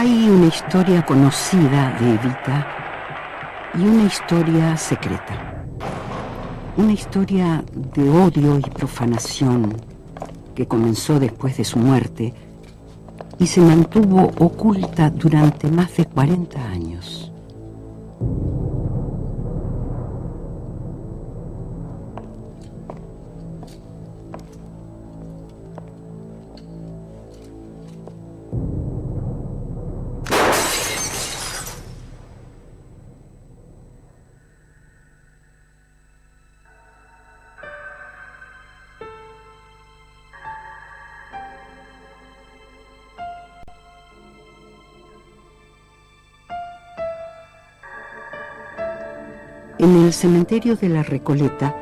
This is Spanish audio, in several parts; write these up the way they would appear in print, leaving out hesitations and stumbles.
Hay una historia conocida de Evita y una historia secreta. Una historia de odio y profanación que comenzó después de su muerte y se mantuvo oculta durante más de 40 años. En el cementerio de la Recoleta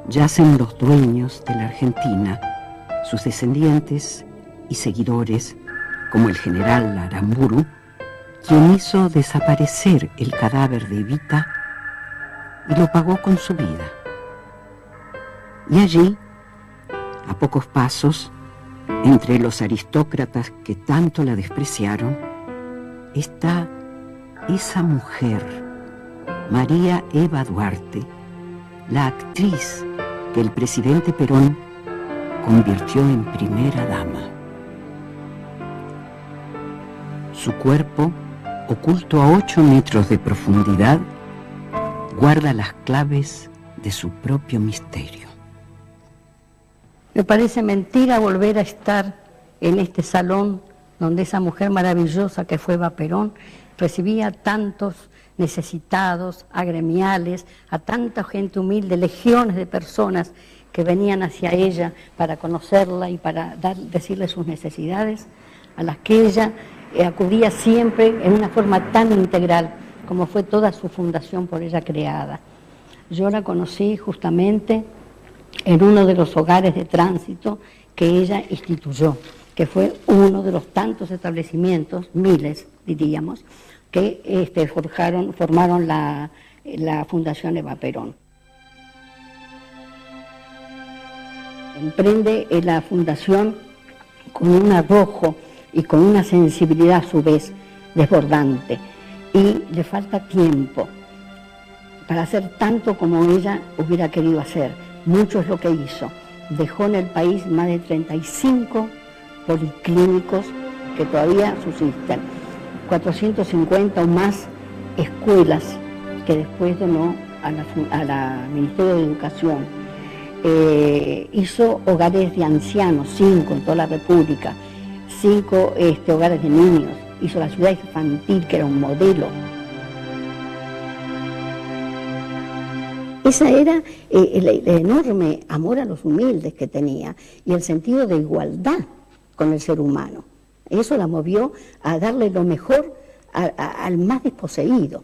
yacen los dueños de la Argentina, sus descendientes y seguidores, como el general Aramburu, quien hizo desaparecer el cadáver de Evita y lo pagó con su vida. Y allí, a pocos pasos, entre los aristócratas que tanto la despreciaron, está esa mujer, María Eva Duarte, la actriz que el presidente Perón convirtió en primera dama. Su cuerpo, oculto a 8 metros de profundidad, guarda las claves de su propio misterio. Me parece mentira volver a estar en este salón donde esa mujer maravillosa que fue Eva Perón recibía a tantos necesitados, agremiales, a tanta gente humilde, legiones de personas que venían hacia ella para conocerla y para decirle sus necesidades, a las que ella acudía siempre en una forma tan integral como fue toda su fundación por ella creada. Yo la conocí justamente en uno de los hogares de tránsito que ella instituyó, que fue uno de los tantos establecimientos, miles diríamos, que formaron la Fundación Eva Perón. Emprende la fundación con un arrojo y con una sensibilidad a su vez desbordante, y le falta tiempo para hacer tanto como ella hubiera querido hacer. Mucho es lo que hizo. Dejó en el país más de 35 policlínicos que todavía subsisten, 450 o más escuelas que después donó a la Ministerio de Educación. Hizo hogares de ancianos, 5 en toda la República, 5 hogares de niños. Hizo la ciudad infantil, que era un modelo. Esa era el enorme amor a los humildes que tenía y el sentido de igualdad con el ser humano. Eso la movió a darle lo mejor al más desposeído,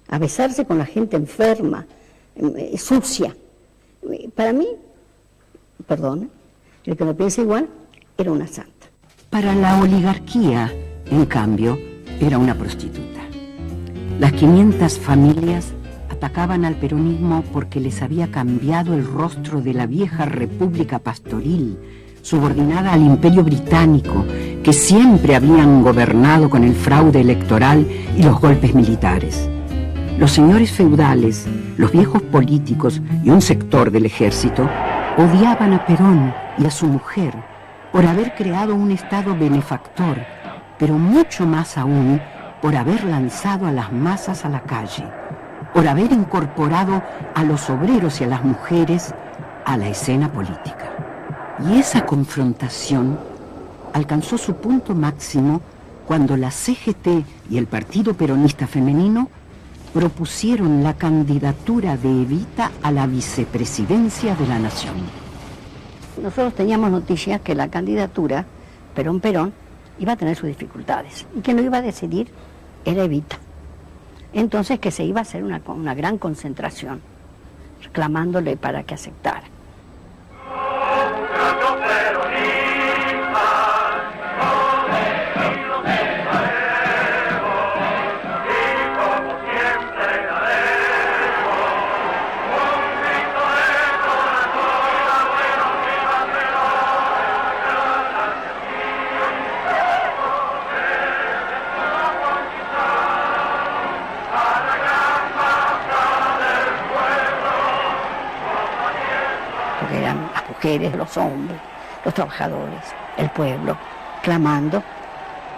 a besarse con la gente enferma, sucia. Para mí, perdón, el que no piensa igual, era una santa. Para la oligarquía, en cambio, era una prostituta. Las 500 familias atacaban al peronismo porque les había cambiado el rostro de la vieja república pastoril, subordinada al imperio británico, que siempre habían gobernado con el fraude electoral y los golpes militares. Los señores feudales, los viejos políticos y un sector del ejército odiaban a Perón y a su mujer por haber creado un Estado benefactor, pero mucho más aún por haber lanzado a las masas a la calle, por haber incorporado a los obreros y a las mujeres a la escena política. Y esa confrontación alcanzó su punto máximo cuando la CGT y el Partido Peronista Femenino propusieron la candidatura de Evita a la vicepresidencia de la Nación. Nosotros teníamos noticias que la candidatura Perón-Perón iba a tener sus dificultades y que lo iba a decidir era Evita. Entonces que se iba a hacer una gran concentración reclamándole para que aceptara. mujeres, los hombres, los trabajadores, el pueblo, clamando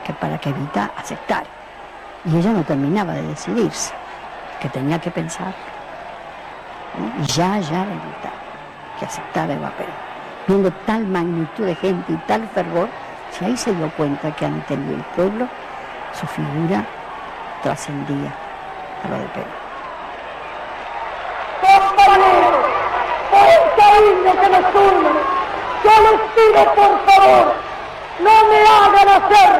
que para que Evita aceptara. Y ella no terminaba de decidirse, que tenía que pensar, ¿no? Y ya Evita, que aceptara Eva Perón. Viendo tal magnitud de gente y tal fervor, si ahí se dio cuenta que ante el pueblo su figura trascendía a lo de Perón. Compañeros, por el cariño que nos une, yo les pido por favor, no me hagan hacer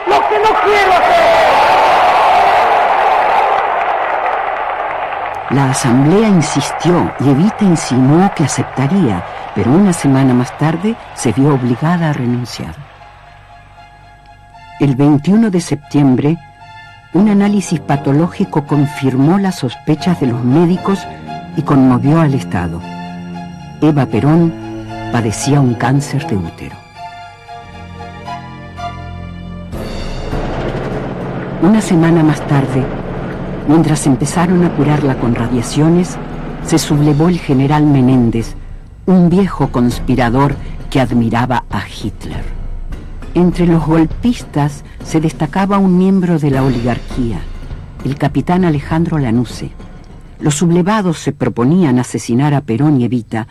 lo que no quiero hacer. La asamblea insistió y Evita insinuó que aceptaría, pero una semana más tarde se vio obligada a renunciar. El 21 de septiembre, un análisis patológico confirmó las sospechas de los médicos y conmovió al Estado. Eva Perón padecía un cáncer de útero. Una semana más tarde, mientras empezaron a curarla con radiaciones, se sublevó el general Menéndez, un viejo conspirador que admiraba a Hitler. Entre los golpistas se destacaba un miembro de la oligarquía, el capitán Alejandro Lanusse. Los sublevados se proponían asesinar a Perón y Evita,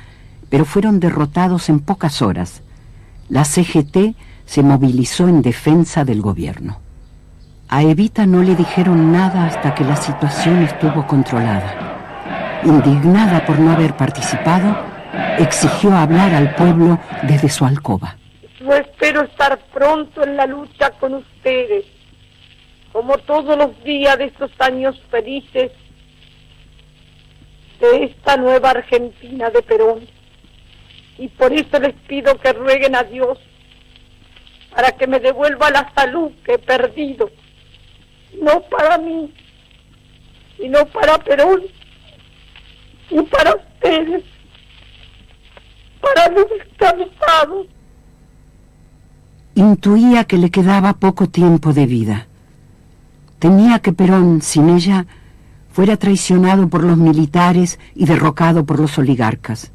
pero fueron derrotados en pocas horas. La CGT se movilizó en defensa del gobierno. A Evita no le dijeron nada hasta que la situación estuvo controlada. Indignada por no haber participado, exigió hablar al pueblo desde su alcoba. Yo espero estar pronto en la lucha con ustedes, como todos los días de estos años felices de esta nueva Argentina de Perón. Y por eso les pido que rueguen a Dios para que me devuelva la salud que he perdido, no para mí, sino para Perón y para ustedes, para los descansados. Intuía que le quedaba poco tiempo de vida. Temía que Perón, sin ella, fuera traicionado por los militares y derrocado por los oligarcas.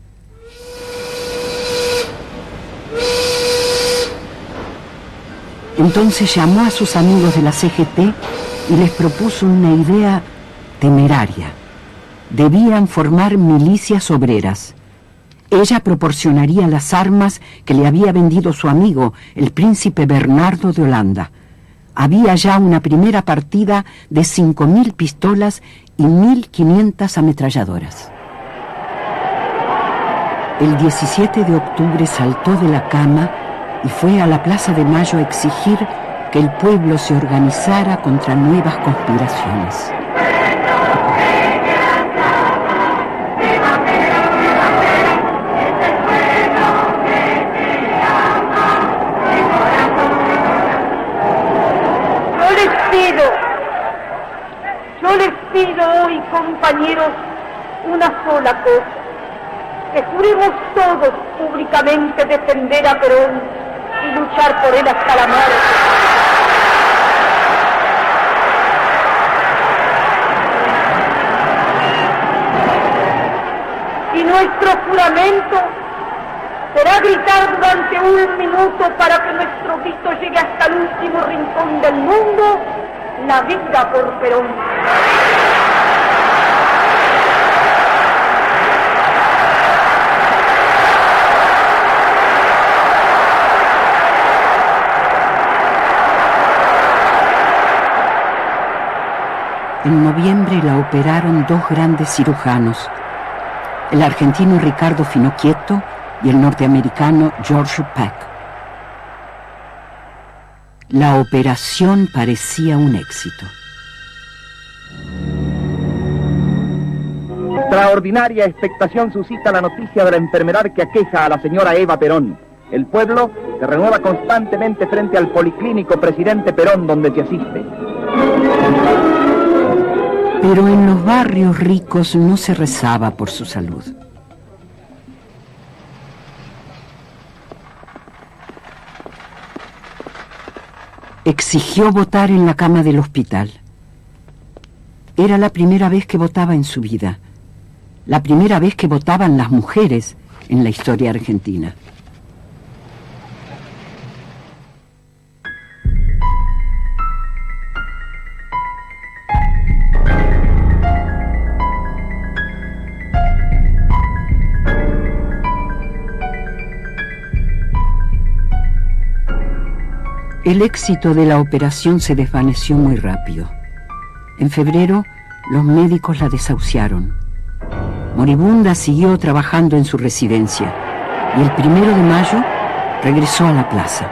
Entonces llamó a sus amigos de la CGT y les propuso una idea temeraria. Debían formar milicias obreras. Ella proporcionaría las armas que le había vendido su amigo, el príncipe Bernardo de Holanda. Había ya una primera partida de 5.000 pistolas y 1.500 ametralladoras. El 17 de octubre saltó de la cama y fue a la Plaza de Mayo a exigir que el pueblo se organizara contra nuevas conspiraciones. Yo les pido hoy, compañeros, una sola cosa: que juremos todos públicamente defender a Perón y luchar por él hasta la muerte. Y nuestro juramento será gritar durante 1 minuto para que nuestro grito llegue hasta el último rincón del mundo: la vida por Perón. En noviembre la operaron 2 grandes cirujanos, el argentino Ricardo Finocchietto y el norteamericano George Peck. La operación parecía un éxito. Extraordinaria expectación suscita la noticia de la enfermedad que aqueja a la señora Eva Perón. El pueblo se renueva constantemente frente al policlínico Presidente Perón, donde se asiste. Pero en los barrios ricos no se rezaba por su salud. Exigió votar en la cama del hospital. Era la primera vez que votaba en su vida. La primera vez que votaban las mujeres en la historia argentina. El éxito de la operación se desvaneció muy rápido. En febrero, los médicos la desahuciaron. Moribunda siguió trabajando en su residencia y el 1 de mayo regresó a la plaza.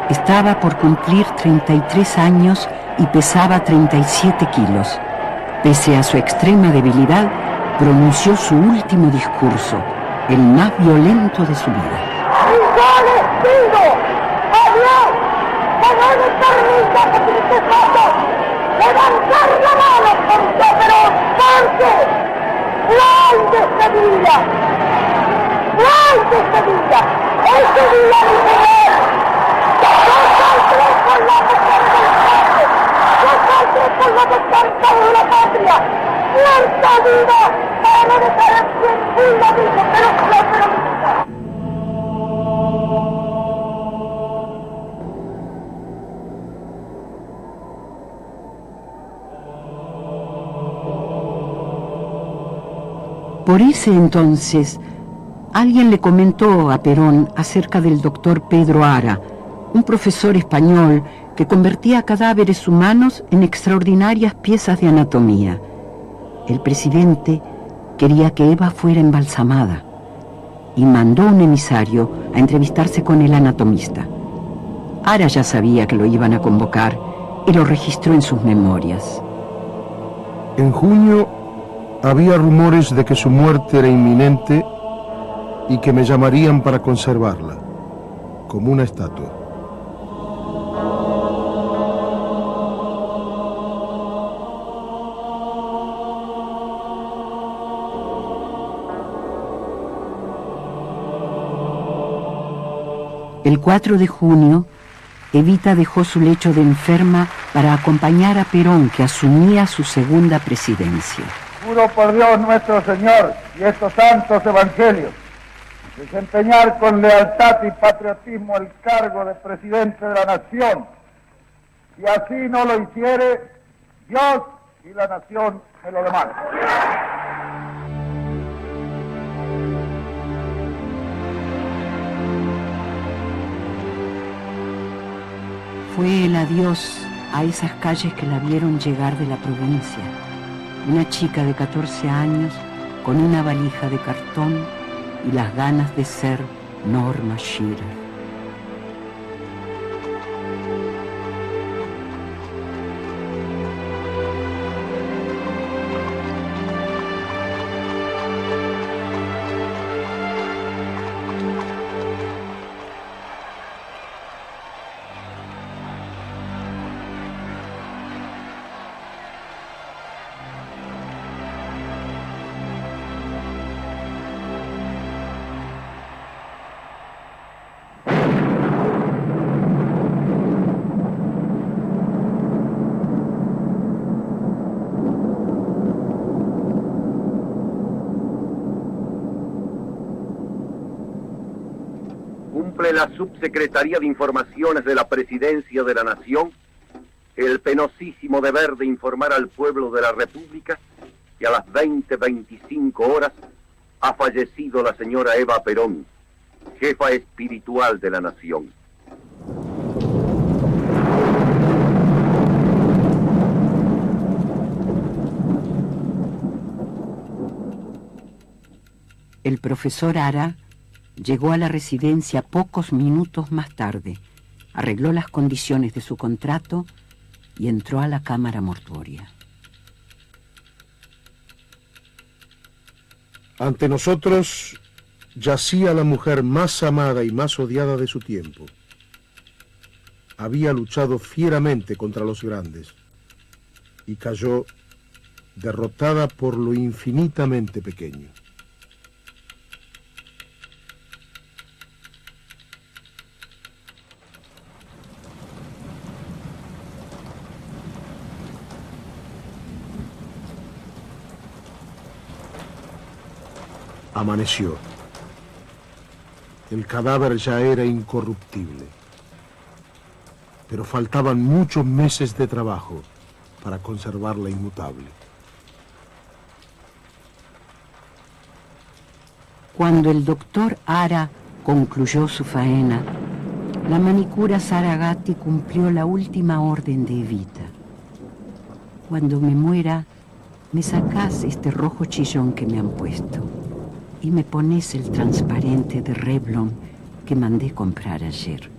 Estaba por cumplir 33 años y pesaba 37 kilos. Pese a su extrema debilidad, pronunció su último discurso, el más violento de su vida. ¡Yo les pido a Dios que no me permita que triste foto levantar la mano por Perón, porque no hay despedida, no hay despedida. Ese día mi mujer, yo saldré por la defensa del pueblo, yo saldré por la defensa de la patria, muerta vida para no dejar a quien fui la vida, pero peronista. Por ese entonces, alguien le comentó a Perón acerca del doctor Pedro Ara, un profesor español que convertía cadáveres humanos en extraordinarias piezas de anatomía. El presidente quería que Eva fuera embalsamada y mandó un emisario a entrevistarse con el anatomista. Ara ya sabía que lo iban a convocar y lo registró en sus memorias. En junio había rumores de que su muerte era inminente y que me llamarían para conservarla, como una estatua. El 4 de junio, Evita dejó su lecho de enferma para acompañar a Perón, que asumía su segunda presidencia. Juro por Dios nuestro Señor y estos santos evangelios desempeñar con lealtad y patriotismo el cargo de presidente de la nación. Si así no lo hiciere, Dios y la nación me lo demandan. Fue el adiós a esas calles que la vieron llegar de la provincia. Una chica de 14 años con una valija de cartón y las ganas de ser Norma Shearer. Cumple la Subsecretaría de Informaciones de la Presidencia de la Nación el penosísimo deber de informar al pueblo de la República que a las 20:25 horas ha fallecido la señora Eva Perón, jefa espiritual de la nación. El profesor Ara llegó a la residencia pocos minutos más tarde, arregló las condiciones de su contrato y entró a la cámara mortuoria. Ante nosotros yacía la mujer más amada y más odiada de su tiempo. Había luchado fieramente contra los grandes y cayó derrotada por lo infinitamente pequeño. Amaneció. El cadáver ya era incorruptible. Pero faltaban muchos meses de trabajo para conservarla inmutable. Cuando el doctor Ara concluyó su faena, la manicura Saragatti cumplió la última orden de Evita. Cuando me muera, me sacás este rojo chillón que me han puesto y me pones el transparente de Revlon que mandé comprar ayer.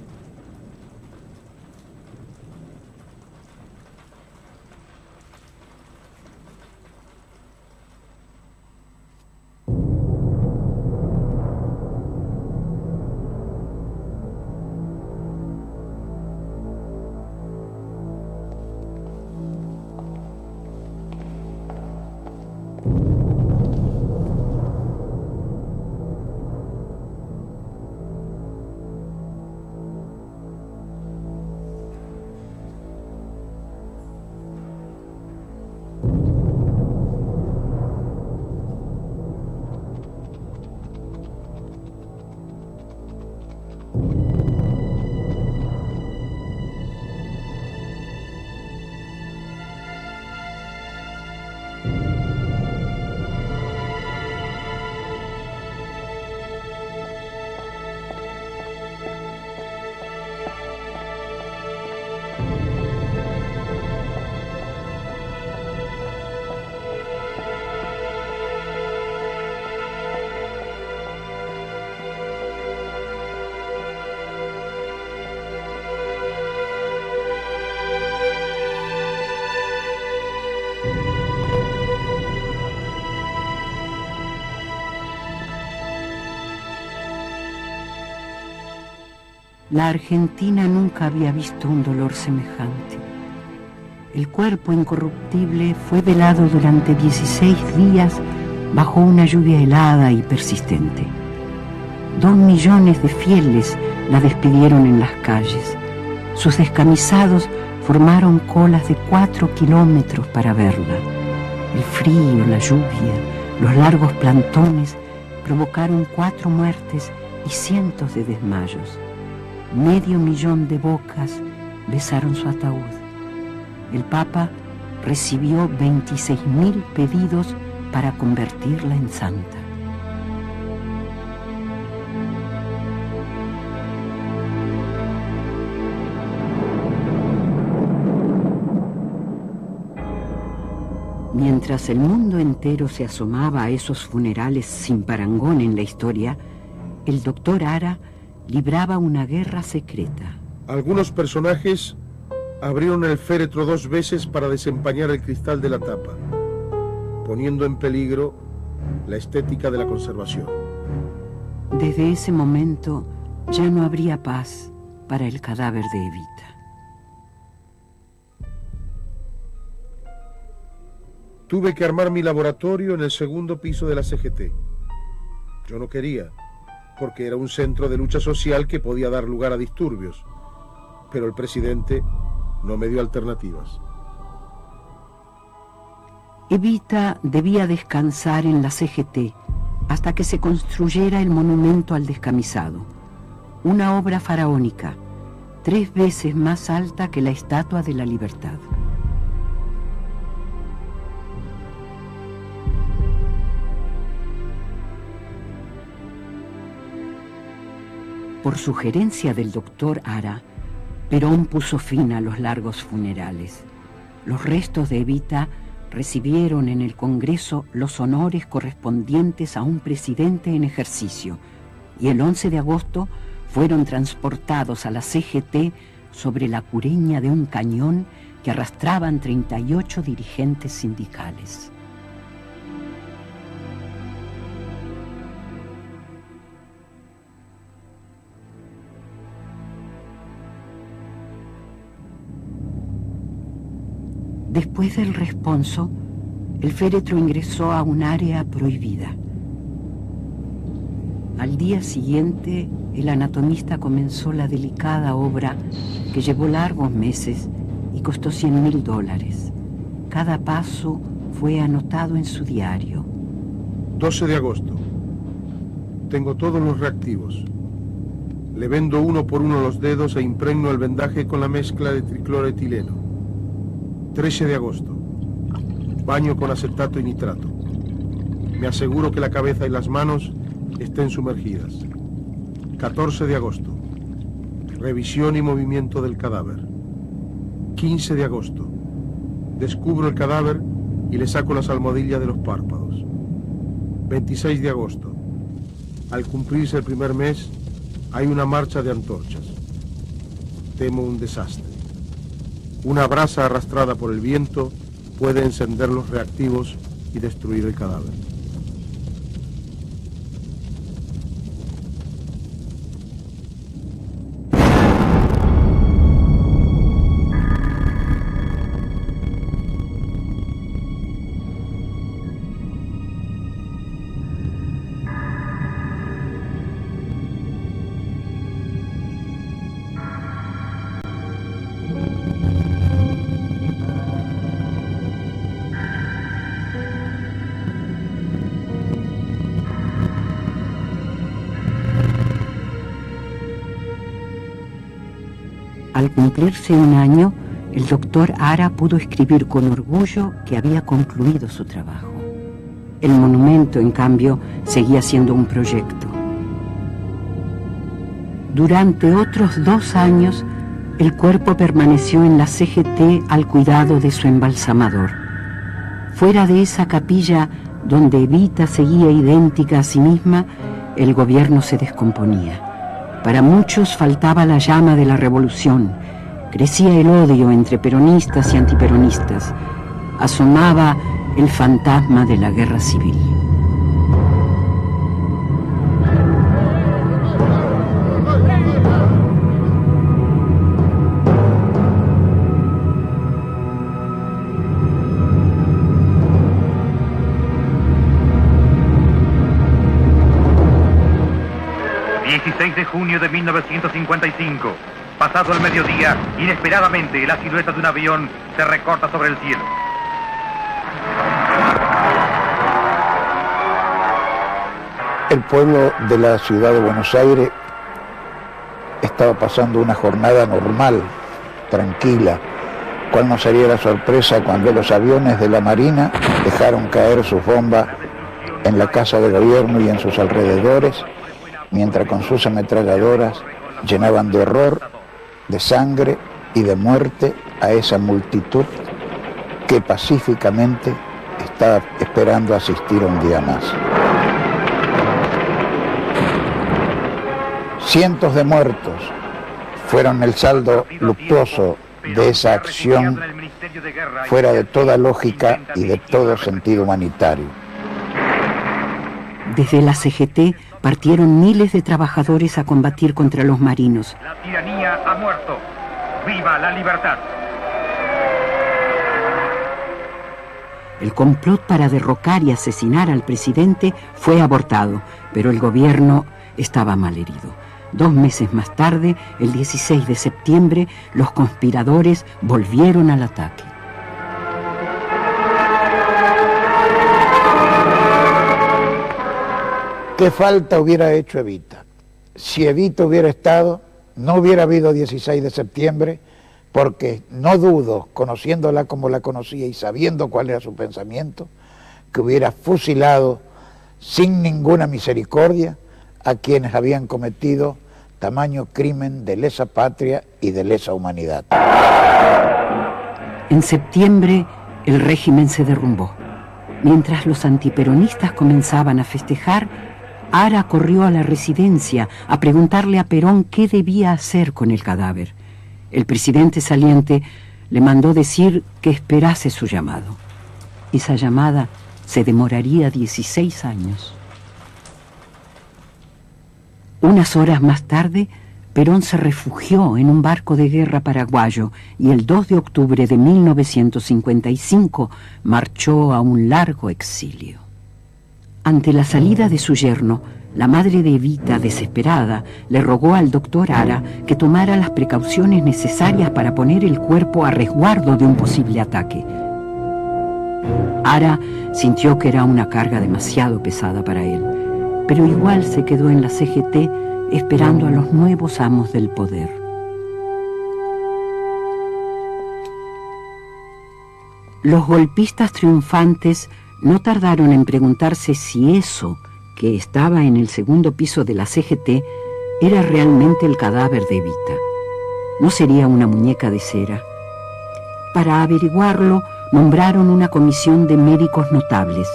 La Argentina nunca había visto un dolor semejante. El cuerpo incorruptible fue velado durante 16 días bajo una lluvia helada y persistente. 2 millones de fieles la despidieron en las calles. Sus descamisados formaron colas de 4 kilómetros para verla. El frío, la lluvia, los largos plantones provocaron 4 muertes y cientos de desmayos. 500.000 de bocas besaron su ataúd. El Papa recibió 26.000 pedidos para convertirla en santa. Mientras el mundo entero se asomaba a esos funerales sin parangón en la historia, el doctor Ara libraba una guerra secreta. Algunos personajes abrieron el féretro 2 veces para desempañar el cristal de la tapa, poniendo en peligro la estética de la conservación. Desde ese momento ya no habría paz para el cadáver de Evita. Tuve que armar mi laboratorio en el 2º piso de la CGT. Yo no quería, porque era un centro de lucha social que podía dar lugar a disturbios, pero el presidente no me dio alternativas. Evita debía descansar en la CGT hasta que se construyera el monumento al descamisado, una obra faraónica, 3 veces más alta que la Estatua de la Libertad. Por sugerencia del doctor Ara, Perón puso fin a los largos funerales. Los restos de Evita recibieron en el Congreso los honores correspondientes a un presidente en ejercicio y el 11 de agosto fueron transportados a la CGT sobre la cureña de un cañón que arrastraban 38 dirigentes sindicales. Después del responso, el féretro ingresó a un área prohibida. Al día siguiente, el anatomista comenzó la delicada obra que llevó largos meses y costó $100.000. Cada paso fue anotado en su diario. 12 de agosto. Tengo todos los reactivos. Le vendo uno por uno los dedos e impregno el vendaje con la mezcla de tricloretileno. 13 de agosto. Baño con acetato y nitrato. Me aseguro que la cabeza y las manos estén sumergidas. 14 de agosto. Revisión y movimiento del cadáver. 15 de agosto. Descubro el cadáver y le saco las almohadillas de los párpados. 26 de agosto. Al cumplirse el primer mes, hay una marcha de antorchas. Temo un desastre. Una brasa arrastrada por el viento puede encender los reactivos y destruir el cadáver. Al cumplirse un año, el doctor Ara pudo escribir con orgullo que había concluido su trabajo. El monumento, en cambio, seguía siendo un proyecto. Durante otros 2 años, el cuerpo permaneció en la CGT al cuidado de su embalsamador. Fuera de esa capilla, donde Evita seguía idéntica a sí misma, el gobierno se descomponía. Para muchos faltaba la llama de la revolución, crecía el odio entre peronistas y antiperonistas, asomaba el fantasma de la guerra civil. De junio de 1955. Pasado el mediodía, inesperadamente la silueta de un avión se recorta sobre el cielo. El pueblo de la ciudad de Buenos Aires estaba pasando una jornada normal, tranquila, cual no sería la sorpresa cuando los aviones de la Marina dejaron caer sus bombas en la Casa de Gobierno y en sus alrededores, mientras con sus ametralladoras llenaban de horror, de sangre y de muerte a esa multitud que pacíficamente estaba esperando asistir un día más. Cientos de muertos fueron el saldo luctuoso de esa acción fuera de toda lógica y de todo sentido humanitario. Desde la CGT partieron miles de trabajadores a combatir contra los marinos. La tiranía ha muerto. ¡Viva la libertad! El complot para derrocar y asesinar al presidente fue abortado, pero el gobierno estaba malherido. 2 meses más tarde, el 16 de septiembre, los conspiradores volvieron al ataque. ¿Qué falta hubiera hecho Evita? Si Evita hubiera estado, no hubiera habido 16 de septiembre, porque no dudo, conociéndola como la conocía y sabiendo cuál era su pensamiento, que hubiera fusilado sin ninguna misericordia a quienes habían cometido tamaño crimen de lesa patria y de lesa humanidad. En septiembre, el régimen se derrumbó. Mientras los antiperonistas comenzaban a festejar, Ara corrió a la residencia a preguntarle a Perón qué debía hacer con el cadáver. El presidente saliente le mandó decir que esperase su llamado. Esa llamada se demoraría 16 años. Unas horas más tarde, Perón se refugió en un barco de guerra paraguayo y el 2 de octubre de 1955 marchó a un largo exilio. Ante la salida de su yerno, la madre de Evita, desesperada, le rogó al doctor Ara que tomara las precauciones necesarias para poner el cuerpo a resguardo de un posible ataque. Ara sintió que era una carga demasiado pesada para él, pero igual se quedó en la CGT esperando a los nuevos amos del poder. Los golpistas triunfantes no tardaron en preguntarse si eso que estaba en el segundo piso de la CGT era realmente el cadáver de Evita. No sería una muñeca de cera. Para averiguarlo, nombraron una comisión de médicos notables.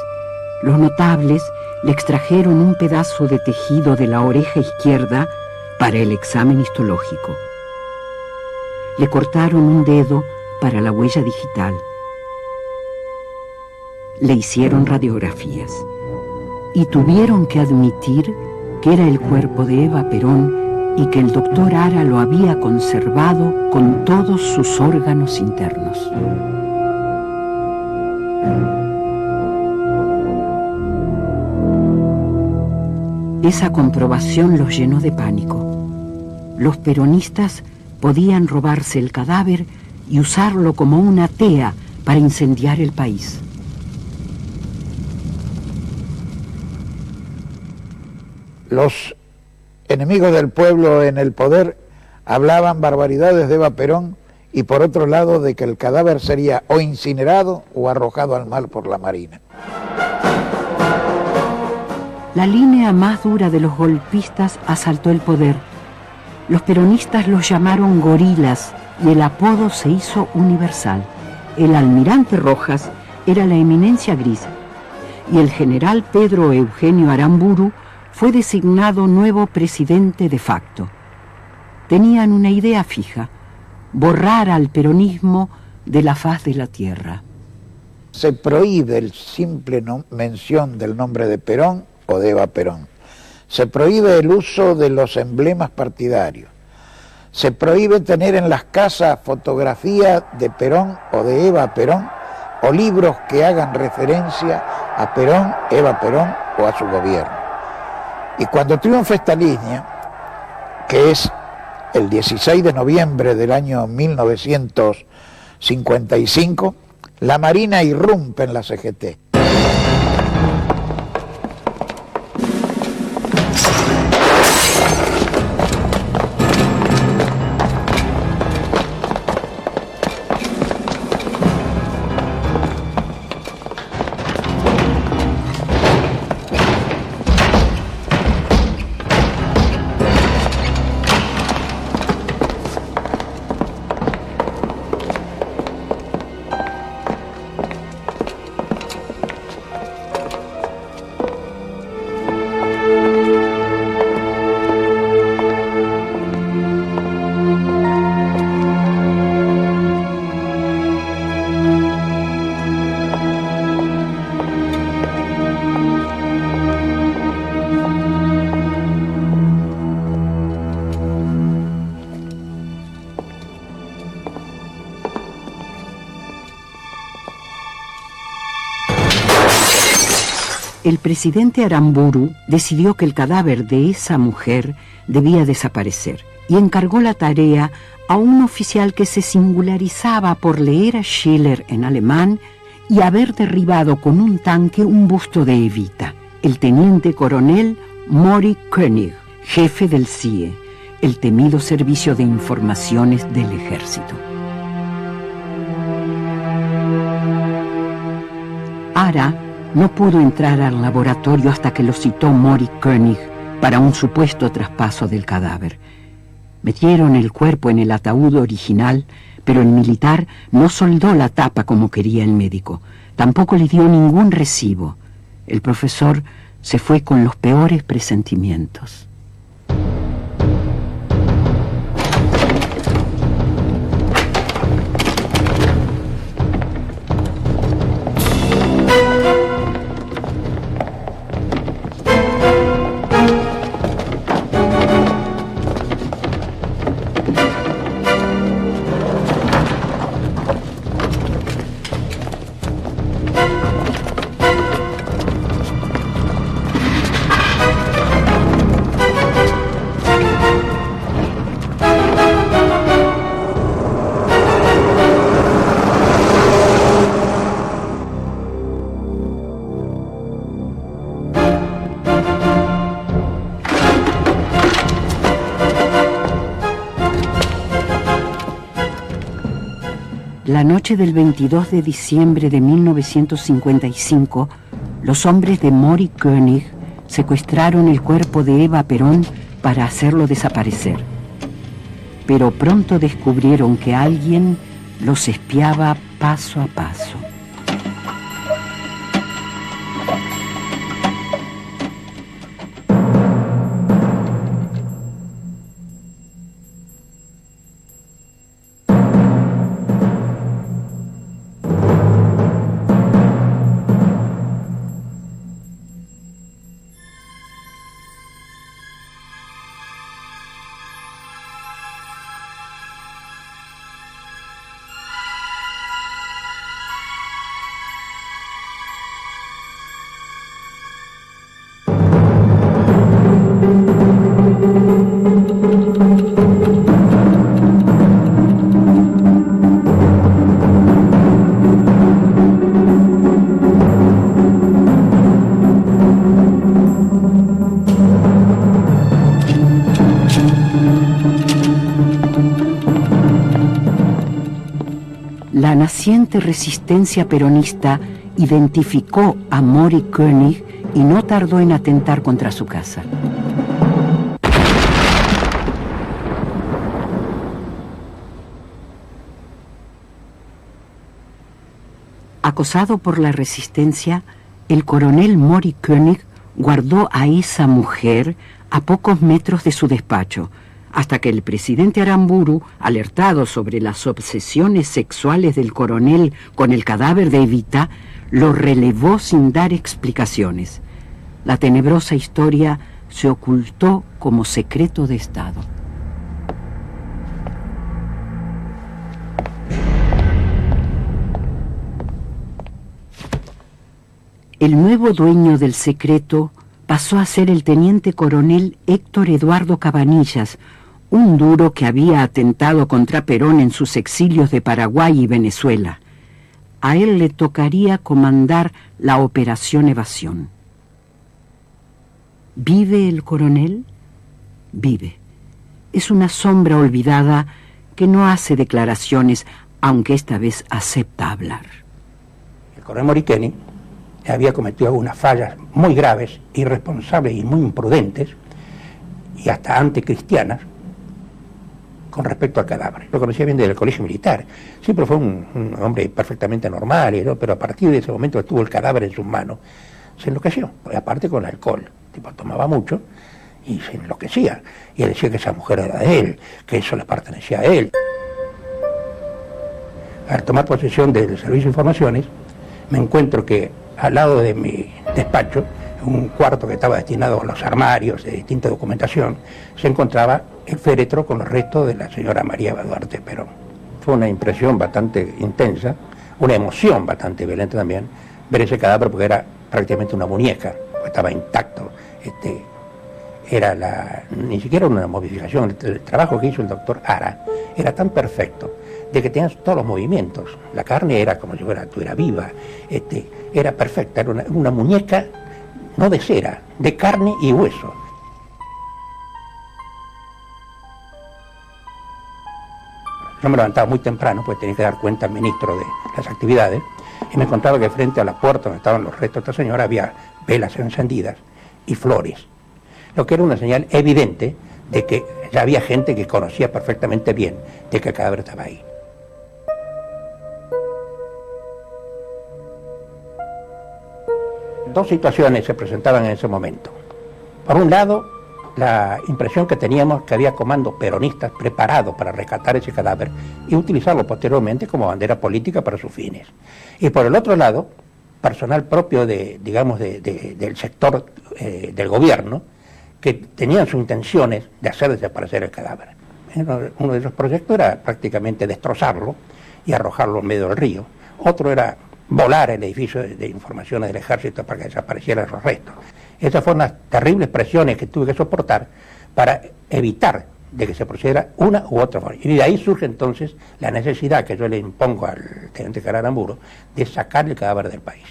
Los notables le extrajeron un pedazo de tejido de la oreja izquierda para el examen histológico. Le cortaron un dedo para la huella digital. Le hicieron radiografías y tuvieron que admitir que era el cuerpo de Eva Perón y que el doctor Ara lo había conservado con todos sus órganos internos. Esa comprobación los llenó de pánico. Los peronistas podían robarse el cadáver y usarlo como una tea para incendiar el país. Los enemigos del pueblo en el poder hablaban barbaridades de Eva Perón y por otro lado de que el cadáver sería o incinerado o arrojado al mar por la Marina. La línea más dura de los golpistas asaltó el poder. Los peronistas los llamaron gorilas y el apodo se hizo universal. El almirante Rojas era la eminencia gris y el general Pedro Eugenio Aramburu fue designado nuevo presidente de facto. Tenían una idea fija: borrar al peronismo de la faz de la tierra. Se prohíbe el simple mención del nombre de Perón o de Eva Perón. Se prohíbe el uso de los emblemas partidarios. Se prohíbe tener en las casas fotografías de Perón o de Eva Perón o libros que hagan referencia a Perón, Eva Perón o a su gobierno. Y cuando triunfa esta línea, que es el 16 de noviembre del año 1955, la Marina irrumpe en la CGT. El presidente Aramburu decidió que el cadáver de esa mujer debía desaparecer y encargó la tarea a un oficial que se singularizaba por leer a Schiller en alemán y haber derribado con un tanque un busto de Evita, el teniente coronel Mori König, jefe del CIE, el temido servicio de informaciones del ejército. Ara no pudo entrar al laboratorio hasta que lo citó Mori König para un supuesto traspaso del cadáver. Metieron el cuerpo en el ataúd original, pero el militar no soldó la tapa como quería el médico. Tampoco le dio ningún recibo. El profesor se fue con los peores presentimientos. La noche del 22 de diciembre de 1955, los hombres de Mori König secuestraron el cuerpo de Eva Perón para hacerlo desaparecer. Pero pronto descubrieron que alguien los espiaba paso a paso. La naciente resistencia peronista identificó a Mori König y no tardó en atentar contra su casa. Acosado por la resistencia, el coronel Mori König guardó a esa mujer a pocos metros de su despacho, hasta que el presidente Aramburu, alertado sobre las obsesiones sexuales del coronel con el cadáver de Evita, lo relevó sin dar explicaciones. La tenebrosa historia se ocultó como secreto de Estado. El nuevo dueño del secreto pasó a ser el teniente coronel Héctor Eduardo Cabanillas, un duro que había atentado contra Perón en sus exilios de Paraguay y Venezuela. A él le tocaría comandar la Operación Evasión. ¿Vive el coronel? Vive. Es una sombra olvidada que no hace declaraciones, aunque esta vez acepta hablar. El coronel Mori König había cometido algunas fallas muy graves, irresponsables y muy imprudentes, y hasta anticristianas, con respecto al cadáver. Lo conocía bien desde el colegio militar. Siempre fue un hombre perfectamente normal, ¿no? Pero a partir de ese momento que tuvo el cadáver en sus manos, se enloqueció, aparte con el alcohol. El tipo tomaba mucho y se enloquecía. Y él decía que esa mujer era de él, que eso le pertenecía a él. Al tomar posesión del Servicio de Informaciones, me encuentro que al lado de mi despacho, un cuarto que estaba destinado a los armarios de distinta documentación, se encontraba el féretro con los restos de la señora María Eva Duarte Perón. Fue una impresión bastante intensa, una emoción bastante violenta también, ver ese cadáver porque era prácticamente una muñeca, estaba intacto. Ni siquiera una modificación. El trabajo que hizo el doctor Ara era tan perfecto de que tenían todos los movimientos. La carne era como si estuviera viva, era perfecta, era una muñeca no de cera, de carne y hueso. Yo me levantaba muy temprano, pues tenía que dar cuenta al ministro de las actividades, y me encontraba que frente a la puerta donde estaban los restos de esta señora había velas encendidas y flores, lo que era una señal evidente de que ya había gente que conocía perfectamente bien de que el cadáver estaba ahí. Dos situaciones se presentaban en ese momento. Por un lado, la impresión que teníamos que había comandos peronistas preparados para rescatar ese cadáver y utilizarlo posteriormente como bandera política para sus fines. Y por el otro lado, personal propio del sector del gobierno, que tenían sus intenciones de hacer desaparecer el cadáver. Uno de esos proyectos era prácticamente destrozarlo y arrojarlo en medio del río. Otro era volar el edificio de informaciones del ejército para que desaparecieran los restos. Esas fueron las terribles presiones que tuve que soportar para evitar de que se procediera una u otra forma. Y de ahí surge entonces la necesidad que yo le impongo al teniente general Aramburu de sacar el cadáver del país.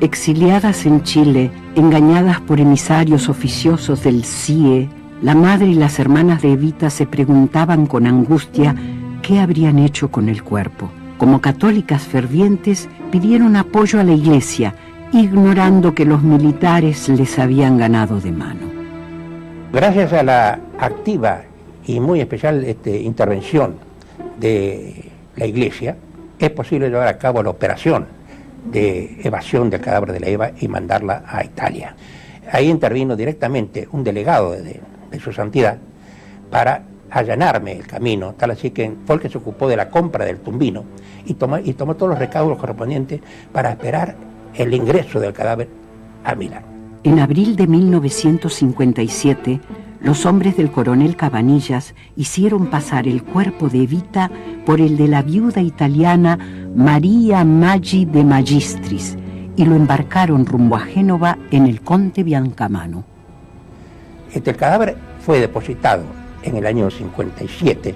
Exiliadas en Chile, engañadas por emisarios oficiosos del CIE, la madre y las hermanas de Evita se preguntaban con angustia qué habrían hecho con el cuerpo. Como católicas fervientes, pidieron apoyo a la iglesia, ignorando que los militares les habían ganado de mano. Gracias a la activa y muy especial intervención de la iglesia, es posible llevar a cabo la operación de evasión del cadáver de la Eva y mandarla a Italia. Ahí intervino directamente un delegado de su santidad para allanarme el camino, tal así que fue el que se ocupó de la compra del tumbino y tomó todos los recaudos correspondientes para esperar el ingreso del cadáver a Milán. En abril de 1957, los hombres del coronel Cabanillas hicieron pasar el cuerpo de Evita por el de la viuda italiana Maria Maggi de Magistris y lo embarcaron rumbo a Génova en el Conte Biancamano. El cadáver fue depositado en el año 57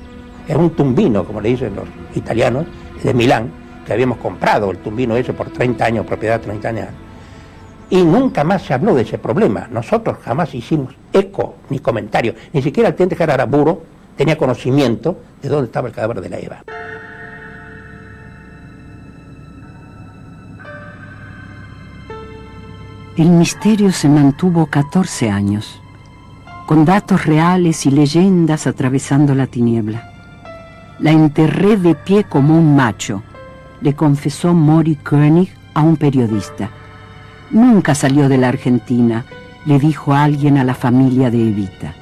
en un tumbino, como le dicen los italianos, de Milán, que habíamos comprado el tumbino ese por 30 años, propiedad 30 años, y nunca más se habló de ese problema. Nosotros jamás hicimos eco ni comentario, ni siquiera el teniente general Aramburu tenía conocimiento de dónde estaba el cadáver de la Eva. El misterio se mantuvo 14 años, con datos reales y leyendas atravesando la tiniebla. La enterré de pie como un macho, le confesó Mori Koenig a un periodista. Nunca salió de la Argentina, le dijo alguien a la familia de Evita.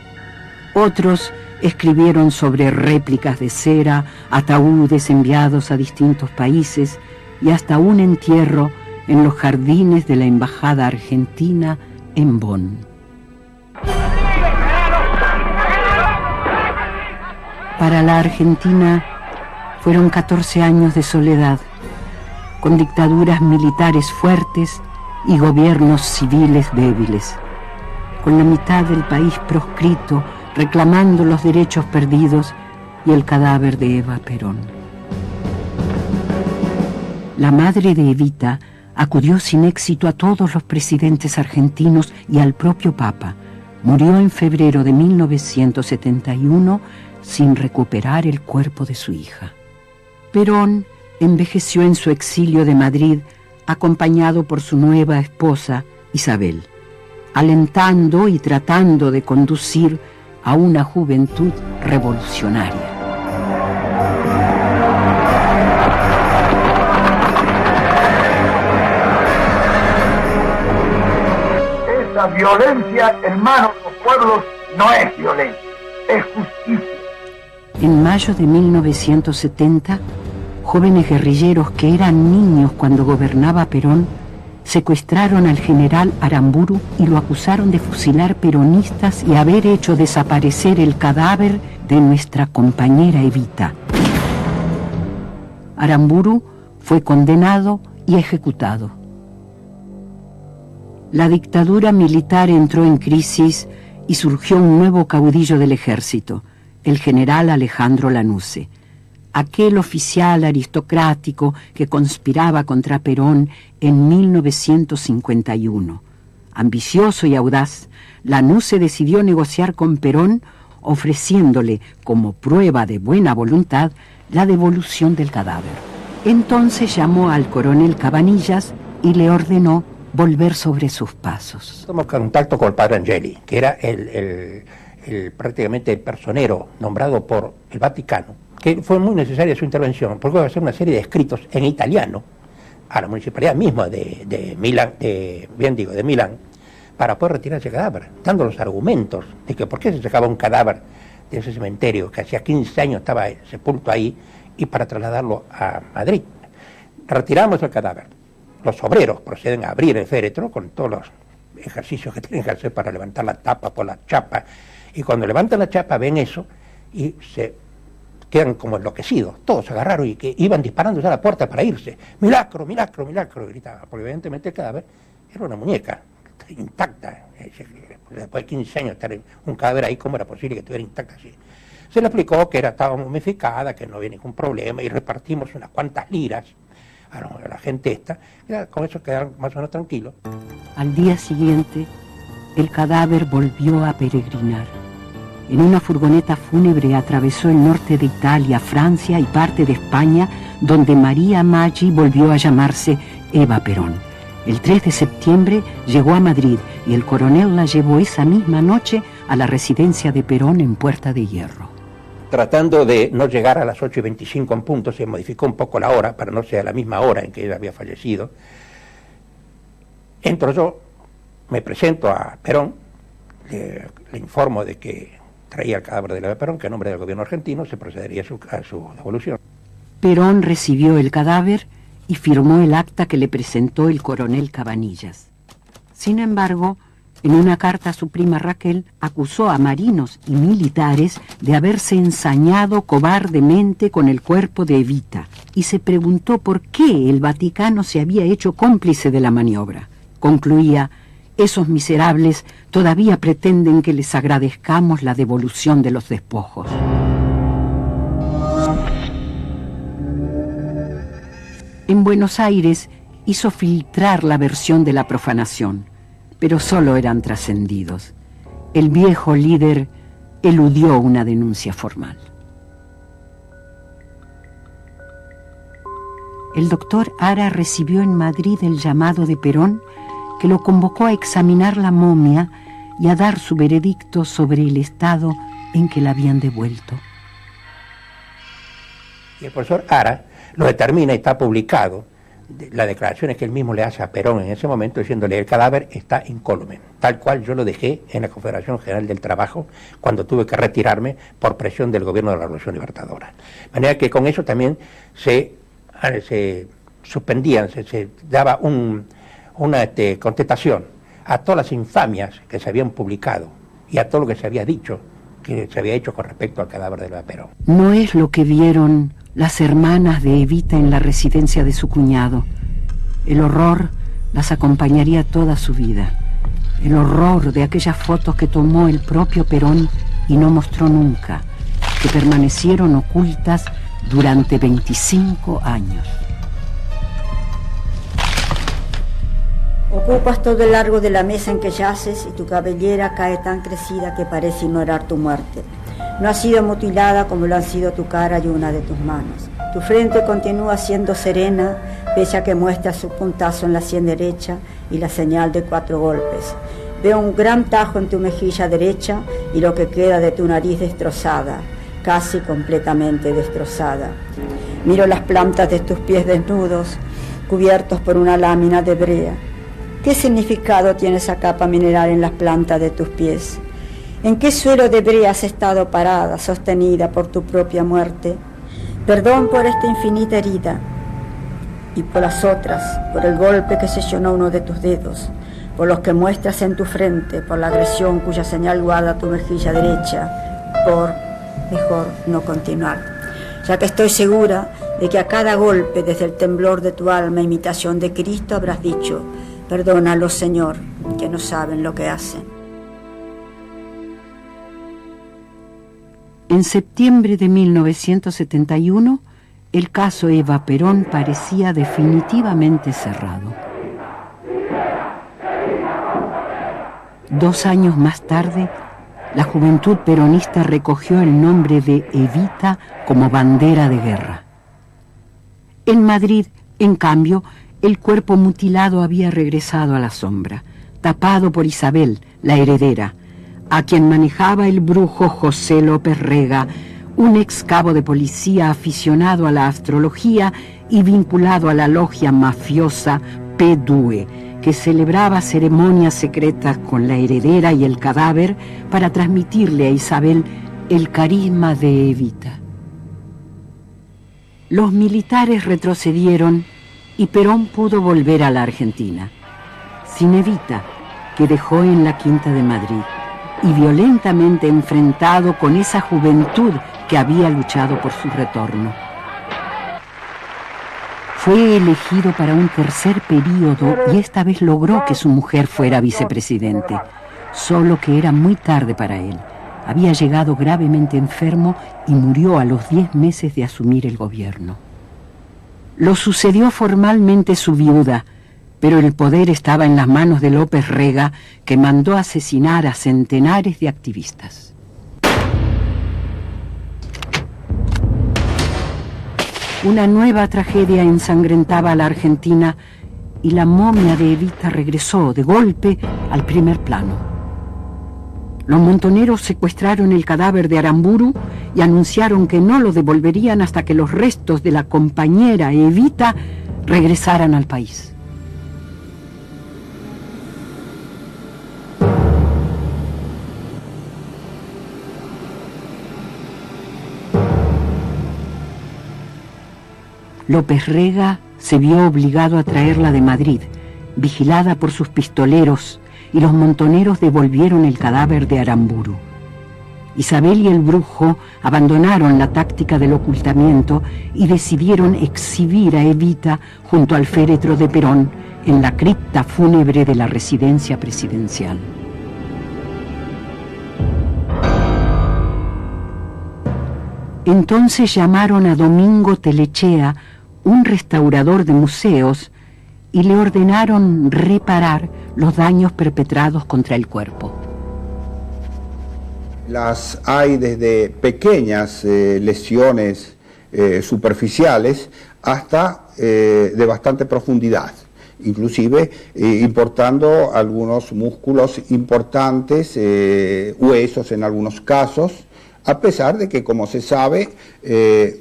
Otros escribieron sobre réplicas de cera, ataúdes enviados a distintos países y hasta un entierro en los jardines de la Embajada Argentina en Bonn. Para la Argentina fueron 14 años de soledad, con dictaduras militares fuertes y gobiernos civiles débiles, con la mitad del país proscrito, reclamando los derechos perdidos y el cadáver de Eva Perón. La madre de Evita acudió sin éxito a todos los presidentes argentinos y al propio Papa. Murió en febrero de 1971 sin recuperar el cuerpo de su hija. Perón envejeció en su exilio de Madrid, acompañado por su nueva esposa, Isabel, alentando y tratando de conducir a una juventud revolucionaria. Esa violencia en manos de los pueblos no es violencia, es justicia. En mayo de 1970, jóvenes guerrilleros que eran niños cuando gobernaba Perón secuestraron al general Aramburu y lo acusaron de fusilar peronistas y haber hecho desaparecer el cadáver de nuestra compañera Evita. Aramburu fue condenado y ejecutado. La dictadura militar entró en crisis y surgió un nuevo caudillo del ejército, el general Alejandro Lanusse, aquel oficial aristocrático que conspiraba contra Perón en 1951. Ambicioso y audaz, Lanusse decidió negociar con Perón, ofreciéndole como prueba de buena voluntad la devolución del cadáver. Entonces llamó al coronel Cabanillas y le ordenó volver sobre sus pasos. Tomó contacto con el padre Angeli, que era prácticamente el personero nombrado por el Vaticano, que fue muy necesaria su intervención, porque iba a hacer una serie de escritos en italiano a la municipalidad misma de Milán, para poder retirar ese cadáver, dando los argumentos de que por qué se sacaba un cadáver de ese cementerio que hacía 15 años estaba sepulto ahí, y para trasladarlo a Madrid. Retiramos el cadáver. Los obreros proceden a abrir el féretro con todos los ejercicios que tienen que hacer para levantar la tapa por la chapa, y cuando levantan la chapa ven eso y se quedan como enloquecidos. Todos se agarraron y que iban disparando ya a la puerta para irse. ¡Milagro, milagro, milagro!, gritaba, porque evidentemente el cadáver era una muñeca intacta. Después de 15 años estar en un cadáver ahí, ¿cómo era posible que estuviera intacta así? Se le explicó que estaba momificada, que no había ningún problema, y repartimos unas cuantas liras a la gente esta, y con eso quedaron más o menos tranquilos. Al día siguiente, el cadáver volvió a peregrinar. En una furgoneta fúnebre atravesó el norte de Italia, Francia y parte de España, donde María Maggi volvió a llamarse Eva Perón. El 3 de septiembre llegó a Madrid y el coronel la llevó esa misma noche a la residencia de Perón en Puerta de Hierro. Tratando de no llegar a las 8:25 en punto, se modificó un poco la hora para no ser a la misma hora en que ella había fallecido. Entro yo, me presento a Perón, le informo de que traía el cadáver de Eva Perón, que en nombre del gobierno argentino se procedería a su devolución. Perón recibió el cadáver y firmó el acta que le presentó el coronel Cabanillas. Sin embargo, en una carta a su prima Raquel, acusó a marinos y militares de haberse ensañado cobardemente con el cuerpo de Evita y se preguntó por qué el Vaticano se había hecho cómplice de la maniobra. Concluía: esos miserables todavía pretenden que les agradezcamos la devolución de los despojos. En Buenos Aires hizo filtrar la versión de la profanación, pero solo eran trascendidos. El viejo líder eludió una denuncia formal. El doctor Ara recibió en Madrid el llamado de Perón, que lo convocó a examinar la momia y a dar su veredicto sobre el estado en que la habían devuelto. Y el profesor Ara lo determina y está publicado, las declaraciones que él mismo le hace a Perón en ese momento, diciéndole: el cadáver está incólume, tal cual yo lo dejé en la Confederación General del Trabajo cuando tuve que retirarme por presión del gobierno de la Revolución Libertadora. De manera que con eso también se suspendían, se daba una contestación a todas las infamias que se habían publicado y a todo lo que se había dicho que se había hecho con respecto al cadáver de Eva Perón. No es lo que vieron las hermanas de Evita en la residencia de su cuñado. El horror las acompañaría toda su vida. El horror de aquellas fotos que tomó el propio Perón y no mostró nunca, que permanecieron ocultas durante 25 años. Ocupas todo el largo de la mesa en que yaces y tu cabellera cae tan crecida que parece ignorar tu muerte. No ha sido mutilada como lo han sido tu cara y una de tus manos. Tu frente continúa siendo serena, pese a que muestra su puntazo en la sien derecha y la señal de 4 golpes. Veo un gran tajo en tu mejilla derecha y lo que queda de tu nariz destrozada, casi completamente destrozada. Miro las plantas de tus pies desnudos, cubiertos por una lámina de brea. ¿Qué significado tiene esa capa mineral en las plantas de tus pies? ¿En qué suelo de brea has estado parada, sostenida por tu propia muerte? Perdón por esta infinita herida y por las otras, por el golpe que sesionó uno de tus dedos, por los que muestras en tu frente, por la agresión cuya señal guarda tu mejilla derecha, por mejor no continuar, ya que estoy segura de que a cada golpe, desde el temblor de tu alma, imitación de Cristo, habrás dicho: perdónalos, Señor, que no saben lo que hacen. En septiembre de 1971, el caso Eva Perón parecía definitivamente cerrado. 2 años más tarde, la juventud peronista recogió el nombre de Evita como bandera de guerra. En Madrid, en cambio, el cuerpo mutilado había regresado a la sombra, tapado por Isabel, la heredera, a quien manejaba el brujo José López Rega, un ex cabo de policía aficionado a la astrología y vinculado a la logia mafiosa P2, que celebraba ceremonias secretas con la heredera y el cadáver para transmitirle a Isabel el carisma de Evita. Los militares retrocedieron y Perón pudo volver a la Argentina, sin Evita, que dejó en la Quinta de Madrid, y violentamente enfrentado con esa juventud que había luchado por su retorno. Fue elegido para un tercer período y esta vez logró que su mujer fuera vicepresidente, solo que era muy tarde para él. Había llegado gravemente enfermo y murió a los 10 meses de asumir el gobierno. Lo sucedió formalmente su viuda, pero el poder estaba en las manos de López Rega, que mandó asesinar a centenares de activistas. Una nueva tragedia ensangrentaba a la Argentina y la momia de Evita regresó de golpe al primer plano. Los montoneros secuestraron el cadáver de Aramburu y anunciaron que no lo devolverían hasta que los restos de la compañera Evita regresaran al país. López Rega se vio obligado a traerla de Madrid, vigilada por sus pistoleros, y los montoneros devolvieron el cadáver de Aramburu. Isabel y el brujo abandonaron la táctica del ocultamiento y decidieron exhibir a Evita junto al féretro de Perón en la cripta fúnebre de la residencia presidencial. Entonces llamaron a Domingo Telechea, un restaurador de museos, y le ordenaron reparar los daños perpetrados contra el cuerpo. Las hay desde pequeñas lesiones superficiales hasta de bastante profundidad, inclusive importando algunos músculos importantes, huesos en algunos casos, a pesar de que, como se sabe,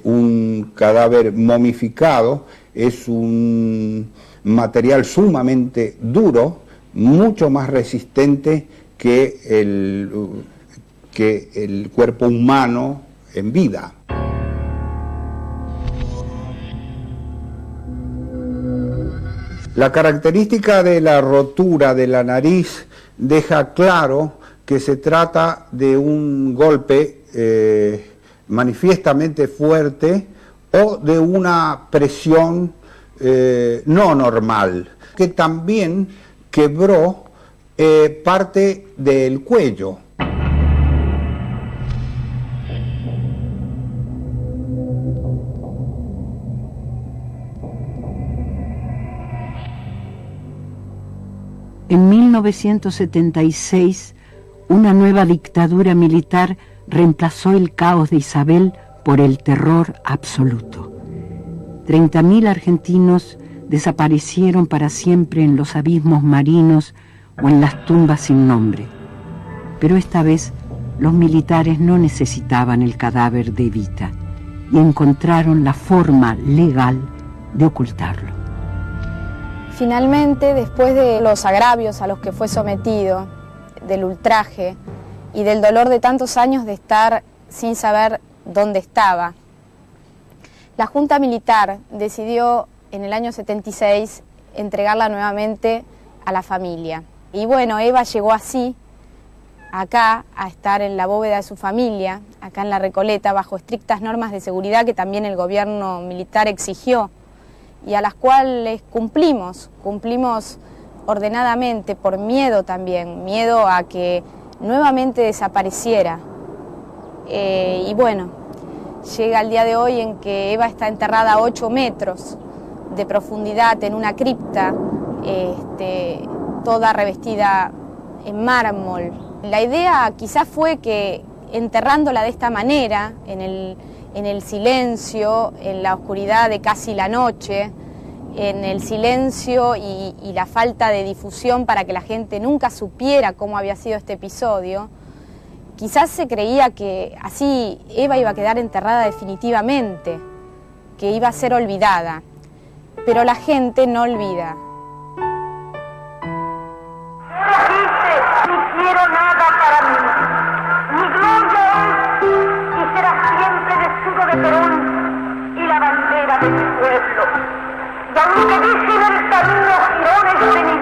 un cadáver momificado es un material sumamente duro, mucho más resistente que el cuerpo humano en vida. La característica de la rotura de la nariz deja claro que se trata de un golpe manifiestamente fuerte o de una presión no normal, que también quebró parte del cuello. En 1976, una nueva dictadura militar reemplazó el caos de Isabel por el terror absoluto. 30.000 argentinos desaparecieron para siempre en los abismos marinos o en las tumbas sin nombre. Pero esta vez los militares no necesitaban el cadáver de Evita y encontraron la forma legal de ocultarlo. Finalmente, después de los agravios a los que fue sometido, del ultraje y del dolor de tantos años de estar sin saber dónde estaba, la Junta Militar decidió en el año 76 entregarla nuevamente a la familia. Y bueno, Eva llegó así, acá, a estar en la bóveda de su familia, acá en La Recoleta, bajo estrictas normas de seguridad que también el gobierno militar exigió y a las cuales cumplimos ordenadamente, por miedo también, miedo a que nuevamente desapareciera. Y bueno, llega el día de hoy en que Eva está enterrada a 8 metros de profundidad en una cripta, toda revestida en mármol. La idea quizás fue que enterrándola de esta manera, en el silencio, en la oscuridad de casi la noche, en el silencio y la falta de difusión para que la gente nunca supiera cómo había sido este episodio, quizás se creía que así Eva iba a quedar enterrada definitivamente, que iba a ser olvidada, pero la gente no olvida. No quiero nada para mí. Mi gloria es y será siempre el escudo de Perón y la bandera de mi pueblo. Y aunque dicen el camino girones de mi